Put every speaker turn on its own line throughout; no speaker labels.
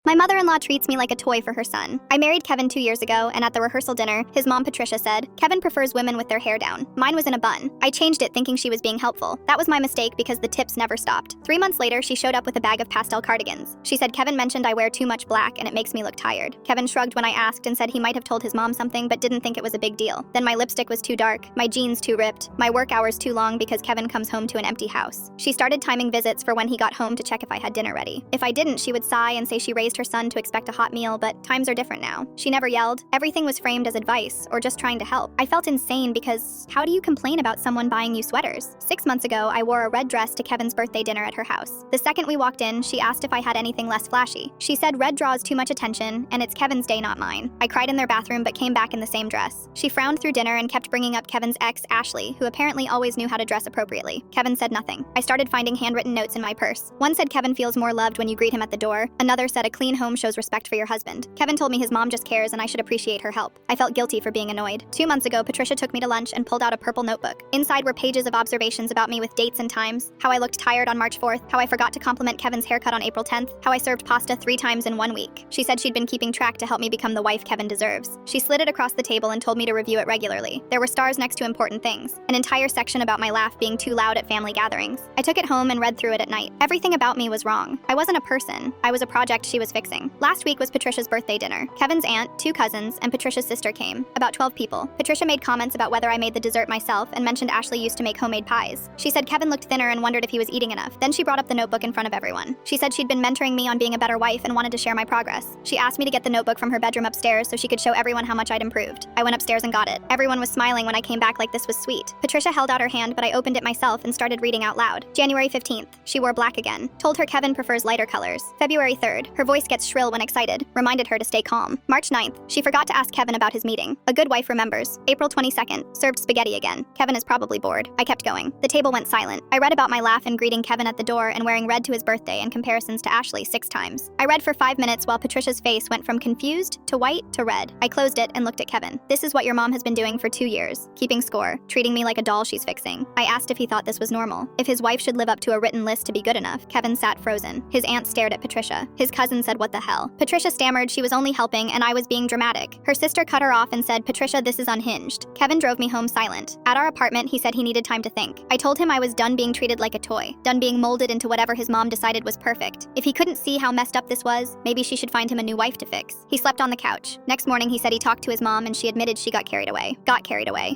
My mother-in-law treats me like a toy for her son. I married Kevin 2 years ago, and at the rehearsal dinner, his mom Patricia said, "Kevin prefers women with their hair down. Mine was in a bun." I changed it thinking she was being helpful. That was my mistake because the tips never stopped. 3 months later, she showed up with a bag of pastel cardigans. She said Kevin mentioned I wear too much black and it makes me look tired. Kevin shrugged when I asked and said he might have told his mom something but didn't think it was a big deal. Then my lipstick was too dark, my jeans too ripped, my work hours too long because Kevin comes home to an empty house. She started timing visits for when he got home to check if I had dinner ready. If I didn't, she would sigh and say she raised her son to expect a hot meal, but times are different now. She never yelled. Everything was framed as advice or just trying to help. I felt insane because how do you complain about someone buying you sweaters? 6 months ago, I wore a red dress to Kevin's birthday dinner at her house. The second we walked in, she asked if I had anything less flashy. She said red draws too much attention, and it's Kevin's day, not mine. I cried in their bathroom but came back in the same dress. She frowned through dinner and kept bringing up Kevin's ex, Ashley, who apparently always knew how to dress appropriately. Kevin said nothing. I started finding handwritten notes in my purse. One said Kevin feels more loved when you greet him at the door. Another said a clean home shows respect for your husband. Kevin told me his mom just cares and I should appreciate her help. I felt guilty for being annoyed. 2 months ago, Patricia took me to lunch and pulled out a purple notebook. Inside were pages of observations about me with dates and times, how I looked tired on March 4th, how I forgot to compliment Kevin's haircut on April 10th, how I served pasta 3 times in 1 week. She said she'd been keeping track to help me become the wife Kevin deserves. She slid it across the table and told me to review it regularly. There were stars next to important things, an entire section about my laugh being too loud at family gatherings. I took it home and read through it at night. Everything about me was wrong. I wasn't a person. I was a project she was fixing. Last week was Patricia's birthday dinner. Kevin's aunt, 2 cousins, and Patricia's sister came. About 12 people. Patricia made comments about whether I made the dessert myself and mentioned Ashley used to make homemade pies. She said Kevin looked thinner and wondered if he was eating enough. Then she brought up the notebook in front of everyone. She said she'd been mentoring me on being a better wife and wanted to share my progress. She asked me to get the notebook from her bedroom upstairs so she could show everyone how much I'd improved. I went upstairs and got it. Everyone was smiling when I came back like this was sweet. Patricia held out her hand, but I opened it myself and started reading out loud. January 15th. She wore black again. Told her Kevin prefers lighter colors. February 3rd. Her voice gets shrill when excited. Reminded her to stay calm. March 9th. She forgot to ask Kevin about his meeting. A good wife remembers. April 22nd. Served spaghetti again. Kevin is probably bored. I kept going. The table went silent. I read about my laugh and greeting Kevin at the door and wearing red to his birthday and comparisons to Ashley 6 times. I read for 5 minutes while Patricia's face went from confused to white to red. I closed it and looked at Kevin. This is what your mom has been doing for 2 years. Keeping score. Treating me like a doll she's fixing. I asked if he thought this was normal. If his wife should live up to a written list to be good enough. Kevin sat frozen. His aunt stared at Patricia. His cousin said, "What the hell?" Patricia stammered she was only helping and I was being dramatic. Her sister cut her off and said, "Patricia, this is unhinged." Kevin drove me home silent. At our apartment, he said he needed time to think. I told him I was done being treated like a toy, done being molded into whatever his mom decided was perfect. If he couldn't see how messed up this was, maybe she should find him a new wife to fix. He slept on the couch. Next morning, he said he talked to his mom and she admitted she got carried away.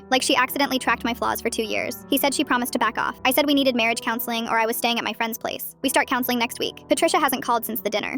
Like she accidentally tracked my flaws for 2 years. He said she promised to back off. I said we needed marriage counseling or I was staying at my friend's place. We start counseling next week. Patricia hasn't called since the dinner.